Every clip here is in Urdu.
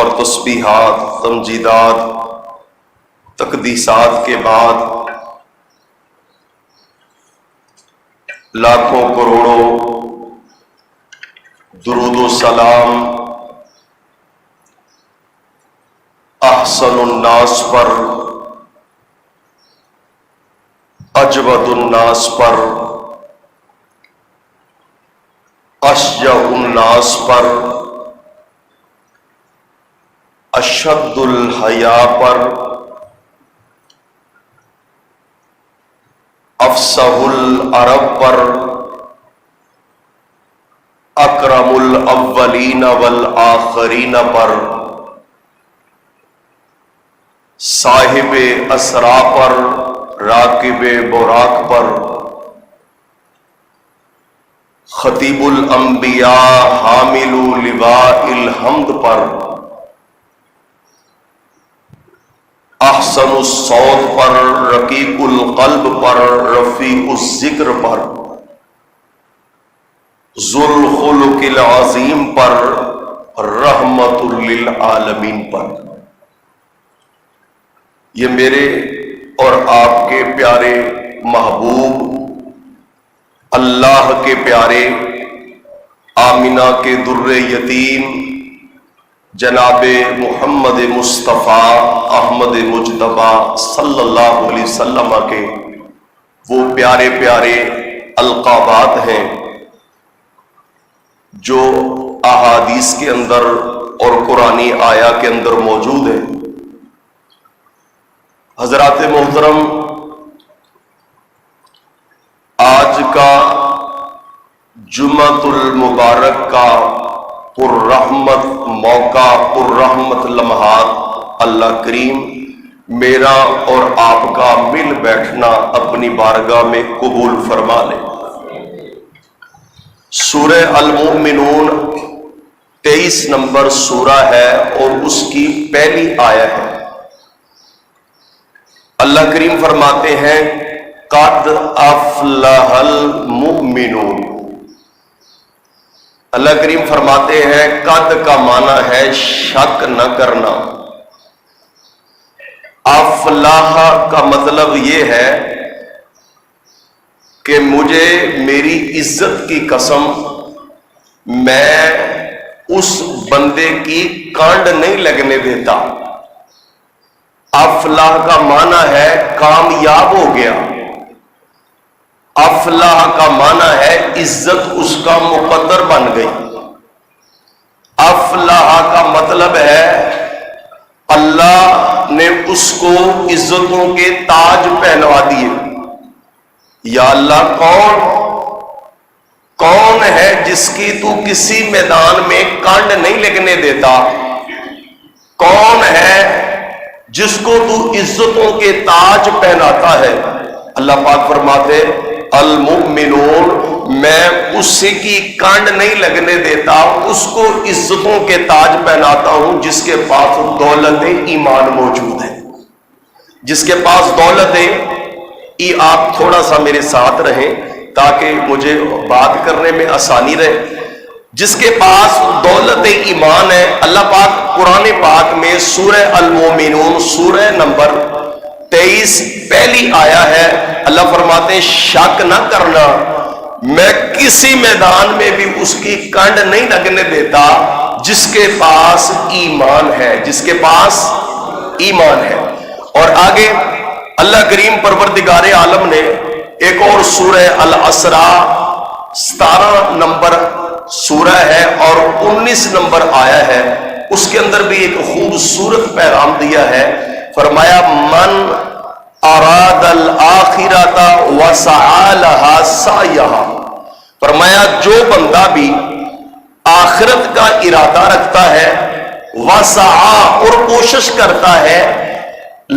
اور تسبیحات، تمجیدات، تقدیسات کے بعد لاکھوں کروڑوں درود و سلام احسن الناس پر، اجود الناس پر، اشجع الناس پر، اشد الحیا پر، افصح العرب پر، اکرم الاولین والآخرین پر، صاحب اسرا پر، راکب براق پر، خطیب الانبیاء حامل لواء الحمد پر، احسن الصوت پر، رقیق القلب پر، رفیع الذکر پر، ذو الخلق العظیم پر، رحمت للعالمین پر۔ یہ میرے اور آپ کے پیارے محبوب اللہ کے پیارے آمنہ کے در یتیم جناب محمد مصطفیٰ احمد مجتبیٰ صلی اللہ علیہ وسلم کے وہ پیارے پیارے القابات ہیں جو احادیث کے اندر اور قرآنی آیا کے اندر موجود ہیں۔ حضرات محترم، آج کا جمعۃ المبارک کا پررحمت موقع، پررحمت لمحات اللہ کریم میرا اور آپ کا مل بیٹھنا اپنی بارگاہ میں قبول فرما لے۔ سورہ المؤمنون 23 نمبر سورہ ہے اور اس کی پہلی آیت ہے۔ اللہ کریم فرماتے ہیں قد افلح المؤمنون۔ اللہ کریم فرماتے ہیں قد کا معنی ہے شک نہ کرنا، افلاح کا مطلب یہ ہے کہ مجھے میری عزت کی قسم میں اس بندے کی کانڈ نہیں لگنے دیتا۔ افلاح کا معنی ہے کامیاب ہو گیا، افلاح کا معنی ہے عزت اس کا مقدر بن گئی، افلاح کا مطلب ہے اللہ نے اس کو عزتوں کے تاج پہنوا دیے۔ یا اللہ کون ہے جس کی تو کسی میدان میں کانڈ نہیں لگنے دیتا؟ کون ہے جس کو تو عزتوں کے تاج پہناتا ہے؟ اللہ پاک فرماتے المؤمنون، میں اسی کی کانڈ نہیں لگنے دیتا، اس کو عزتوں کے تاج پہناتا ہوں جس کے پاس دولت ایمان موجود ہے، جس کے پاس دولت ہے۔ آپ تھوڑا سا میرے ساتھ رہیں تاکہ مجھے بات کرنے میں آسانی رہے۔ جس کے پاس دولت ایمان ہے، اللہ پاک قرآن پاک میں سورہ المومنون سورہ نمبر 23 پہلی آیا ہے، اللہ فرماتے ہیں شک نہ کرنا، میں کسی میدان میں بھی اس کی کنڈ نہیں لگنے دیتا جس کے پاس ایمان ہے، جس کے پاس ایمان ہے۔ اور آگے اللہ کریم پروردگار عالم نے ایک اور سورہ الاسراء 17 نمبر سورہ ہے اور 19 نمبر آیا ہے، اس کے اندر بھی ایک خوبصورت پیغام دیا ہے۔ فرمایا من اراد الآخرۃ وسعی لہا سعیہا، فرمایا جو بندہ بھی آخرت کا ارادہ رکھتا ہے، وسعی اور کوشش کرتا ہے،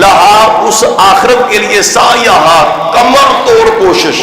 لہا اس آخرت کے لیے سعیہا کمر توڑ کوشش،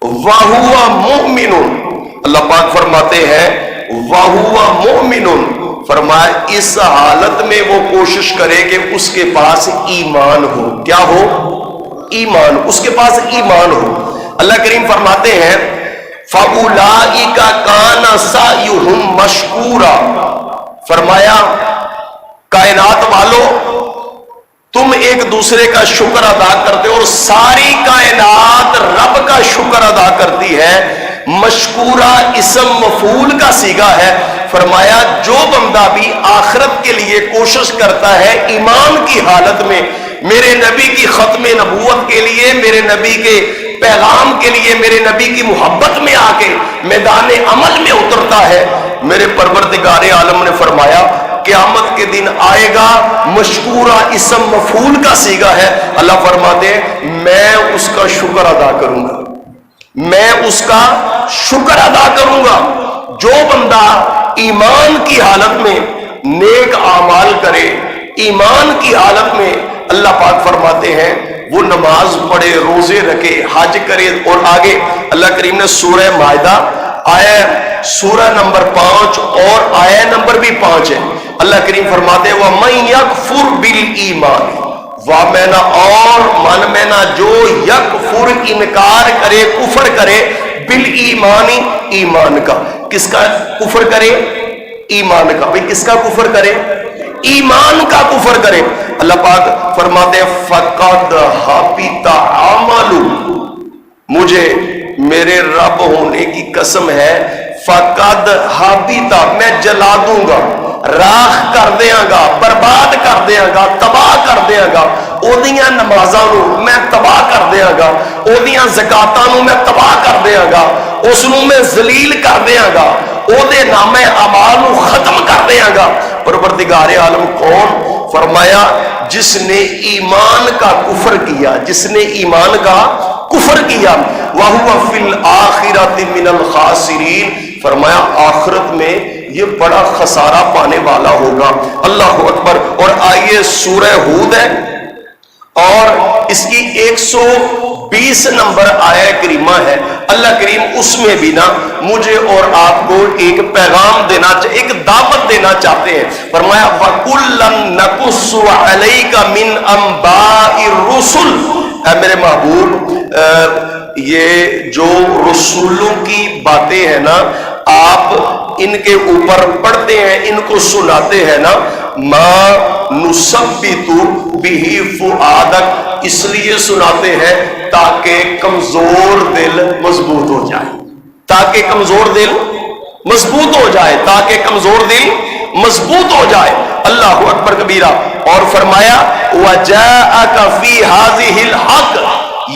وَهُوَ مُؤْمِنٌ، اللہ پاک فرماتے ہیں وَهُوَ مُؤْمِنٌ، فرمایا اس حالت میں وہ کوشش کرے کہ اس کے پاس ایمان ہو۔ کیا ہو؟ ایمان، اس کے پاس ایمان ہو۔ اللہ کریم فرماتے ہیں فَأُولَئِكَ كَانَ سَعْيُهُمْ مَشْكُورًا، فرمایا دوسرے کا شکر ادا کرتے اور ساری کائنات رب کا شکر ادا کرتی ہے، مشکورہ اسم مفعول کا صیغہ ہے۔ فرمایا جو بندہ بھی آخرت کے لیے کوشش کرتا ہے ایمان کی حالت میں، میرے نبی کی ختم نبوت کے لیے، میرے نبی کے پیغام کے لیے، میرے نبی کی محبت میں آ کے میدان عمل میں اترتا ہے، میرے پروردگار عالم نے فرمایا قیامت کے دن آئے گا، مشکورہ اسم مفعول کا صیغہ ہے، اللہ فرماتے ہیں میں اس کا شکر ادا کروں گا، میں اس کا شکر ادا کروں گا۔ جو بندہ ایمان کی حالت میں نیک اعمال کرے، ایمان کی حالت میں، اللہ پاک فرماتے ہیں وہ نماز پڑھے، روزے رکھے، حج کرے، اور آگے اللہ کریم نے سورہ مائدہ آیا سورہ نمبر 5 اور آیا نمبر بھی 5 ہے، اللہ کریم فرماتے ہیں وَمَن يَكْفُرْ بِالْإِيمَانِ وَمَنَا اور من میں نہ جو یکفر انکار کرے، کفر کرے، بالایمانی ایمان کا، کس کا کفر کرے؟ ایمان کا۔ بھئی کس کا کفر کرے؟ ایمان کا کفر کرے۔ اللہ پاک فرماتے ہیں فَقَدْ حَبِطَ عَمَلُهُ، مجھے میرے رب ہونے کی قسم ہے، فَقَدْ حَبِطَ میں جلا دوں گا، راخ کر دیاں گا، برباد کر دیاں گا، تباہ کر دیاں گا، اودیاں نمازاں نو میں تباہ کر دیاں گا، اودیاں زکاتاں نو میں تباہ کر دیاں گا، اس نو میں ذلیل کر دیاں گا، او دے نامے اعمال نو ختم کر دیاں گا۔ پروردگار عالم کون؟ فرمایا جس نے ایمان کا کفر کیا، جس نے ایمان کا کفر کیا، وَهُوَ فِي الْآخِرَةِ مِنَ الْخَاسِرِينَ، فرمایا آخرت میں یہ بڑا خسارہ پانے والا ہوگا۔ اللہ اکبر۔ اور آئیے سورہ ہود ہے اور اس کی 120 نمبر آیہ کریمہ ہے، اللہ کریم اس میں بھی نا مجھے اور آپ کو ایک پیغام دینا، ایک دعوت دینا چاہتے ہیں۔ فرمایا وَكُلًّا نَقُصُّ عَلَيْكَ مِنْ أَنْبَاءِ الرُّسُلِ، اے میرے محبوب یہ جو رسولوں کی باتیں ہیں نا، آپ ان کے اوپر پڑھتے ہیں، ان کو سناتے ہیں نا، مَا نُثَبِّتُ بِهِ فُؤَادَكَ، اس لیے سناتے ہیں تاکہ کمزور دل مضبوط ہو جائے، تاکہ کمزور دل مضبوط ہو جائے، تاکہ کمزور دل مضبوط ہو جائے۔ اللہ اکبر کبیرہ۔ اور فرمایا وَجَاءَكَ فِي هَذِهِ الْحَقِّ،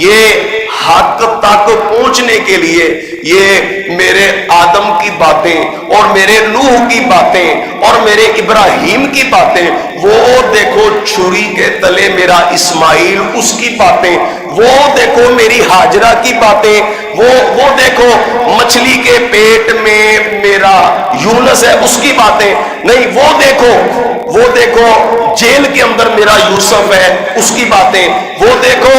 یہ حق تک پہنچنے کے لیے یہ میرے آدم کی باتیں اور میرے نوح کی باتیں اور میرے ابراہیم کی باتیں، وہ دیکھو چھری کے تلے میرا اسماعیل اس کی باتیں، وہ دیکھو میری ہاجرہ کی باتیں، وہ دیکھو مچھلی کے پیٹ میں میرا یونس ہے اس کی باتیں، نہیں وہ دیکھو جیل کے اندر میرا یوسف ہے اس کی باتیں، وہ دیکھو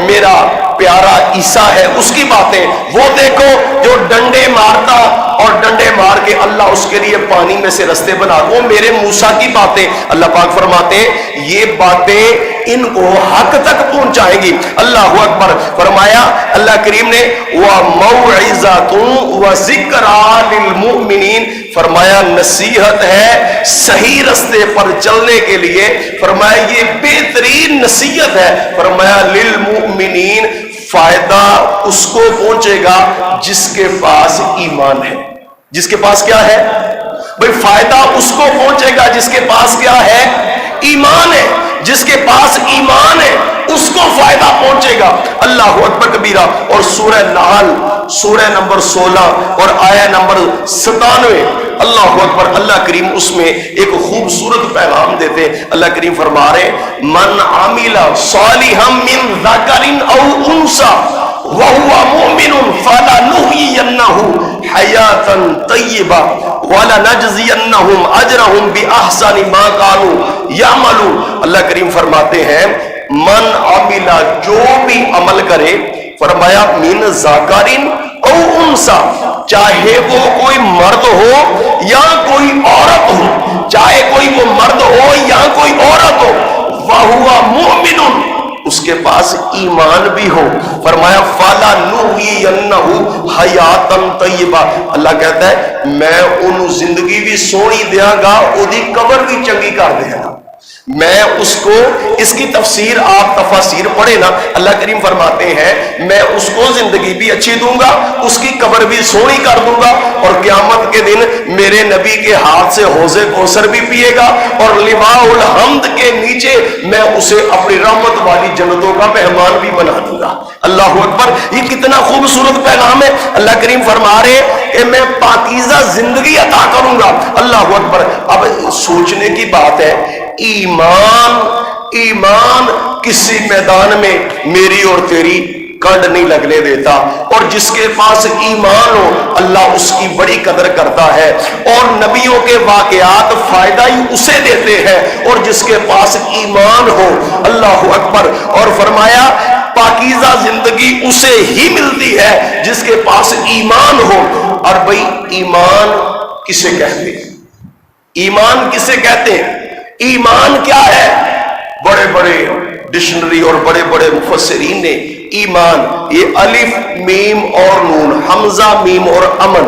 میرا پیارا عیسیٰ ہے اس کی باتیں، وہ دیکھو جو ڈنڈے مارتا اور ڈنڈے مار کے اللہ اس کے لیے پانی میں سے رستے بنا، وہ میرے موسیٰ کی باتیں۔ اللہ پاک فرماتے ہیں یہ باتیں ان کو حق تک پہنچائیں گی۔ اللہ اکبر۔ فرمایا اللہ کریم نے وَمَوْعِظَةٌ وَذِكْرَىٰ لِلْمُؤْمِنِينَ، فرمایا نصیحت ہے صحیح رستے پر چلنے کے لیے، فرمایا یہ بہترین نصیحت ہے، فرمایا للمؤمنین، فائدہ اس کو پہنچے گا جس کے پاس ایمان ہے۔ جس کے پاس کیا ہے بھئی؟ فائدہ اس کو پہنچے گا جس کے پاس کیا ہے؟ ایمان ہے۔ جس کے پاس ایمان ہے اس کو فائدہ پہنچے گا۔ اللہ اکبر کبیرہ۔ اور سورہ نحل سورہ نمبر 16 اور آیہ نمبر 97، اللہ اکبر، اللہ کریم اس میں ایک خوبصورت پیغام دیتے۔ اللہ کریم فرما رہے من عمل صالحا من ذکر او انثى وهو مؤمن فلنحيينه حیاتا طیبہ ولنجزینہم اجرہم باحسن ما كانوا یعملون۔ اللہ کریم فرماتے ہیں من عمل، جو بھی عمل کرے، فرمایا من ذکر او انثى، چاہے وہ کوئی مرد ہو یا کوئی عورت ہو، چاہے کوئی وہ مرد ہو یا کوئی عورت ہو، وَهُوَ مُؤْمِنٌ، اس کے پاس ایمان بھی ہو، فرمایا فَلَنُحْيِيَنَّهُ حَيَاتًا طَيِّبَةً، اللہ کہتا ہے میں انہوں زندگی بھی سونی دیاں گا، او دی قبر بھی چنگی کر دیاں گا۔ میں اس کو، اس کی تفسیر آپ تفاسیر پڑھے نا، اللہ کریم فرماتے ہیں میں اس کو زندگی بھی اچھی دوں گا، اس کی قبر بھی سونی کر دوں گا، اور قیامت کے دن میرے نبی کے ہاتھ سے حوض کوثر بھی پیے گا، اور لواء الحمد کے نیچے میں اسے اپنی رحمت والی جنتوں کا مہمان بھی بنا دوں گا۔ اللہ اکبر، یہ کتنا خوبصورت پیغام ہے۔ اللہ کریم فرما رہے کہ میں پاکیزہ زندگی عطا کروں گا۔ اللہ اکبر۔ اب سوچنے کی بات ہے، ایمان کسی میدان میں میری اور تیری کنڈ نہیں لگنے دیتا، اور جس کے پاس ایمان ہو اللہ اس کی بڑی قدر کرتا ہے، اور نبیوں کے واقعات فائدہ ہی اسے دیتے ہیں، اور جس کے پاس ایمان ہو، اللہ اکبر، اور فرمایا پاکیزہ زندگی اسے ہی ملتی ہے جس کے پاس ایمان ہو۔ اور بھئی ایمان کسے کہتے ہیں؟ ایمان کسے کہتے ہیں؟ ایمان کیا ہے؟ بڑے بڑے ڈکشنری اور بڑے بڑے مفسرین نے ایمان، یہ الف میم اور نون، حمزہ میم اور امن،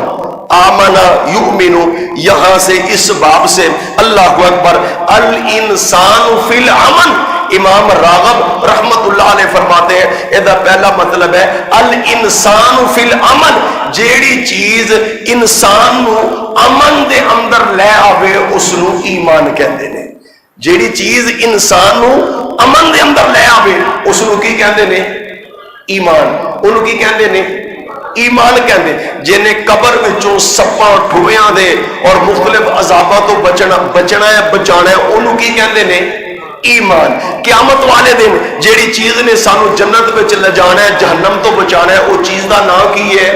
آمنا یؤمنو، یہاں سے اس باب سے اللہ اکبر، الانسان فی الامن، امام راغب رحمت اللہ علیہ فرماتے ہیں ایدہ پہلا مطلب ہے الانسان فی الامن، جیڑی چیز انسان نو امن دے اندر لے آوے اس نو ایمان کہتے ہیں۔ جیڑی چیز انسان نو امن دے اندر لے آوے اس نو کی کہتے ہیں؟ ایمان۔ انہوں کی کہتے ہیں؟ ایمان کہتے ہیں۔ جنہیں قبر وچوں سپاں ٹھویاں دے اور مختلف عذابہ تو بچنا ہے بچانا ہے، انہوں کی کہتے ہیں؟ ایمان۔ قیامت والے دن جیڑی چیز نے سانو جنت وچ لے جانا ہے جہنم تو بچانا ہے، وہ چیز دا نام کی ہے؟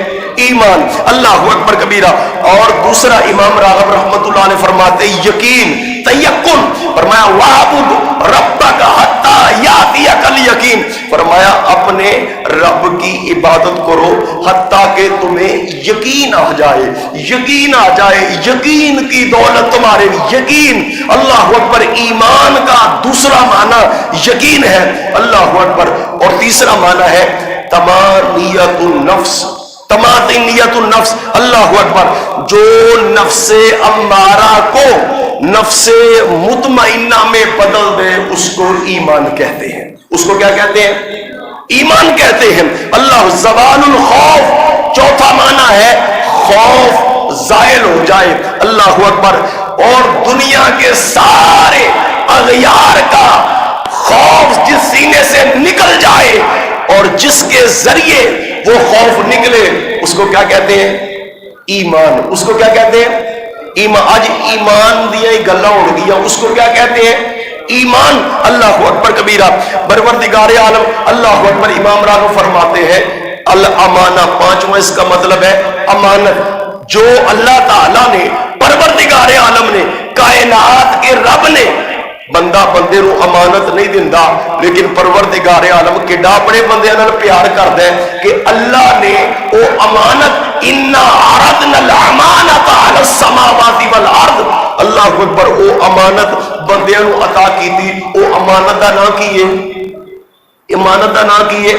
ایمان۔ اللہ اکبر کبیرہ۔ اور دوسرا امام راغب رحمت اللہ علیہ فرماتے یقین، تیقن، فرمایا وَعَبُدْ رَبَّكَ حَتَّى يَأْتِيَكَ الْيَقِينُ، فرمایا اپنے رب کی عبادت کرو حتیٰ کہ تمہیں یقین آ جائے، یقین آ جائے، یقین کی دولت تمہارے یقین۔ اللہ اکبر۔ ایمان کا دوسرا معنی یقین ہے، اللہ اکبر، اور تیسرا معنی ہے طمانینۃ النفس، طمانینۃ النفس، اللہ اکبر، جو نفس امارہ کو نفس مطمئنہ میں بدل دے اس کو ایمان کہتے ہیں۔ اس کو کیا کہتے ہیں؟ ایمان کہتے ہیں۔ اللہ زوال الخوف، چوتھا معنی ہے خوف زائل ہو جائے، اللہ اکبر، اور دنیا کے سارے اغیار کا خوف جس سینے سے نکل جائے، اور جس کے ذریعے وہ خوف نکلے اس کو کیا کہتے ہیں؟ ایمان۔ اس کو کیا کہتے ہیں؟ ایمان۔ آج ایمان دیا ہی گلہ اڑ گیا، اس کو کیا کہتے ہیں؟ ایمان۔ اللہ اکبر کبیرہ۔ پروردگار عالم اللہ اکبر، امام راغب فرماتے ہیں الامانہ، پانچواں اس کا مطلب ہے امانت۔ جو اللہ تعالیٰ نے، پروردگار عالم نے، کائنات کے رب نے بندہ بندے رو امانت نہیں دیندہ، لیکن پروردگار عالم کیڈا اپنے بندے نال پیار کردا ہے کہ اللہ نے او امانت، انا عرضنا الامانۃ علی السماوات والارض، اللہ اکبر، او امانت بندیاں نو عطا کیتی۔ او امانت دا نام کی ہے؟ امانت دا نام کی ہے؟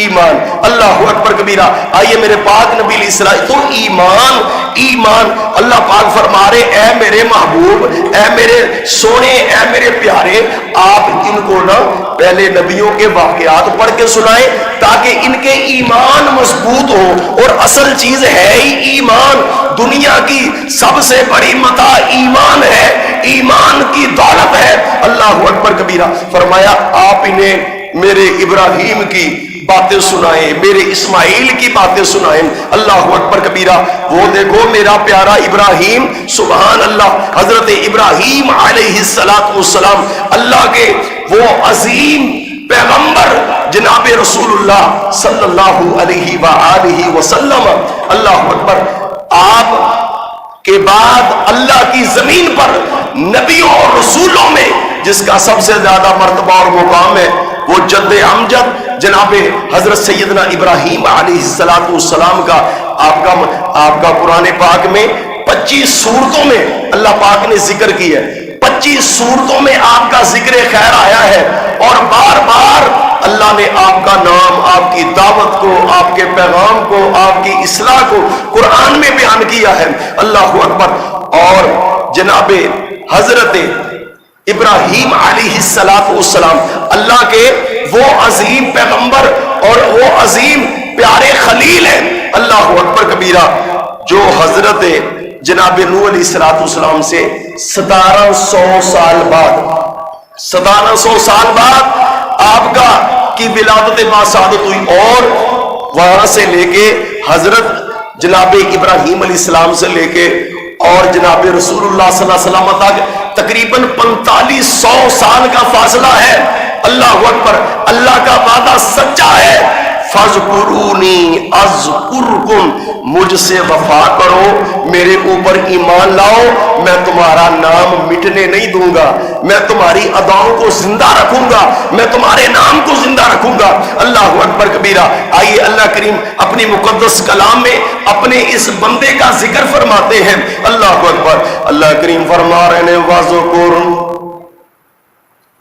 ایمان۔ اللہ اکبر کبیرہ۔ آئیے میرے پاک نبی علیہ السلام، تو ایمان، ایمان، اللہ پاک فرما رہے اے میرے محبوب، اے میرے سونے، اے میرے پیارے، آپ ان کو نا پہلے نبیوں کے واقعات پڑھ کے سنائیں تاکہ ان کے ایمان مضبوط ہو، اور اصل چیز ہے ہی ایمان۔ دنیا کی سب سے بڑی متاع ایمان ہے، ایمان کی دولت ہے۔ اللہ اکبر کبیرہ۔ فرمایا آپ انہیں میرے ابراہیم کی باتیں سنائیں، میرے اسماعیل کی باتیں سنائیں، اللہ اکبر کبیرہ۔ وہ دیکھو میرا پیارا ابراہیم، سبحان اللہ، حضرت ابراہیم علیہ السلام، اللہ کے وہ عظیم پیغمبر جناب رسول اللہ صلی اللہ علیہ وآلہ وسلم، اللہ اکبر، آپ کے بعد اللہ کی زمین پر نبیوں اور رسولوں میں جس کا سب سے زیادہ مرتبہ اور مقام ہے وہ جد امجد جناب حضرت سیدنا ابراہیم علیہ السلام کا آپ کا قرآن پاک میں 25 سورتوں میں اللہ پاک نے ذکر کی ہے، 25 سورتوں میں آپ کا ذکر خیر آیا ہے، اور بار بار اللہ نے آپ کا نام، آپ کی دعوت کو، آپ کے پیغام کو، آپ کی اصلاح کو قرآن میں بیان کیا ہے، اللہ اکبر۔ اور جناب حضرت ابراہیم علیہ السلام اللہ کے وہ عظیم پیغمبر اور وہ عظیم پیارے خلیل ہیں، اللہ اکبر کبیرہ، جو حضرت جناب نوح علیہ السلام سے 1700 سال بعد آپ کا کی ولادت باسعادت ہوئی، اور وہاں سے لے کے حضرت جناب ابراہیم علیہ السلام سے لے کے اور جناب رسول اللہ صلی اللہ علیہ وسلم تک تقریباً 4500 سال کا فاصلہ ہے۔ اللہ اکبر، اللہ کا وعدہ سچا ہے، فَاذْكُرُونِي أَذْكُرْكُمْ، مجھ سے وفا کرو، میرے اوپر ایمان لاؤ، میں تمہارا نام مٹنے نہیں دوں گا، میں تمہاری اداؤں کو زندہ رکھوں گا، میں تمہارے نام کو زندہ رکھوں گا۔ اللہ اکبر کبیرہ۔ آئیے اللہ کریم اپنی مقدس کلام میں اپنے اس بندے کا ذکر فرماتے ہیں۔ اللہ اکبر، اللہ کریم فرما رہے ہیں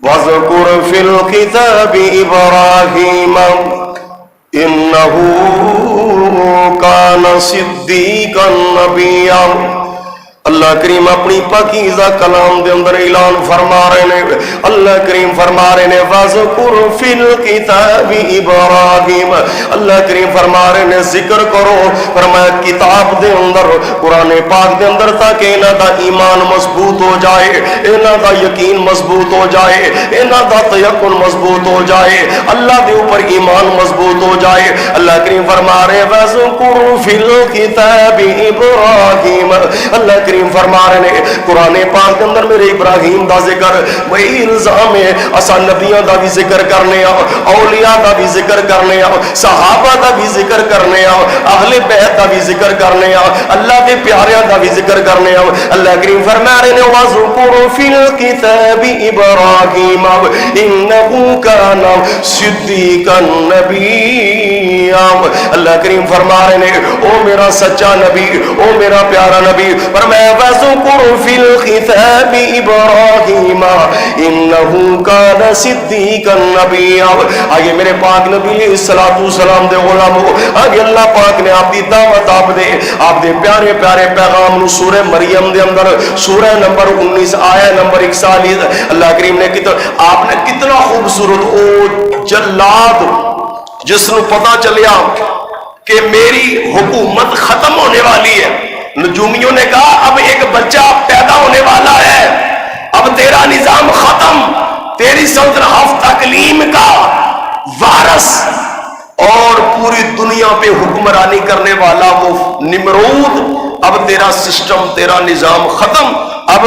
وَاذْكُرْ فِي الْكِتَابِ إِبْرَاهِيمَ إِنَّهُ كَانَ صِدِّيقًا نَبِيًّا۔ اللہ کریم اپنی پاکیزہ کلام دے اندر اعلان فرما رہے ہیں، اللہ کریم فرما رہے ہیں وَاذْكُرْ فِي الْكِتَابِ إِبْرَاهِيمَ، اللہ کریم فرما رہے ہیں ذکر کرو، فرمایا کتاب دے اندر، قرآن پاک دے اندر، تاکہ انہاں دا ایمان مضبوط ہو جائے، انہاں دا یقین مضبوط ہو جائے، انہاں دا تیقن مضبوط ہو جائے، اللہ دے اوپر ایمان مضبوط ہو جائے۔ اللہ کریم فرما رہے ہیں وَاذْكُرْ فِي الْكِتَابِ إِبْرَاهِيمَ، اللہ کریم فرما رہے ہیں قرآن پاک کے اندر میرے ابراہیم دا ذکر، وہی الزام ہے اسا نبیاں دا بھی ذکر کرنے اولیاء دا بھی ذکر کرنے صحابہ دا بھی ذکر کرنے اہل بیت دا بھی ذکر کرنے اللہ دے پیاریاں دا بھی ذکر کرنے۔ اللہ کریم فرما رہے ہیں وَاذْكُرْ فِي الْكِتَابِ إِبْرَاهِيمَ إِنَّهُ كَانَ صِدِّيقًا نَبِيًّا۔ اللہ کریم فرما رہے ہیں او میرا سچا نبی، او میرا پیارا نبی، فرمایا وَاذْكُرْ فِي الْكِتَابِ إِبْرَاهِيمَ إِنَّهُ كَانَ صِدِّيقًا نَبِيًّا۔ آگے میرے پاک نبی علیہ السلام دے غلاموں، آگے اللہ پاک نے آپ دی دعوت آپ دے پیارے پیارے پیغام نو سورہ مریم دے اندر سورہ نمبر 19 آیہ نمبر 41 اللہ کریم نے آپ نے کتنا خوبصورت او جلاد جس نو پتا چلیا کہ میری حکومت ختم ہونے والی ہے، نجومیوں نے کہا اب ایک بچہ پیدا ہونے والا ہے، اب تیرا نظام ختم، تیری سلطنت تکلیم کا وارث اور پوری دنیا پہ حکمرانی کرنے والا وہ نمرود، اب تیرا سسٹم، تیرا نظام ختم، اب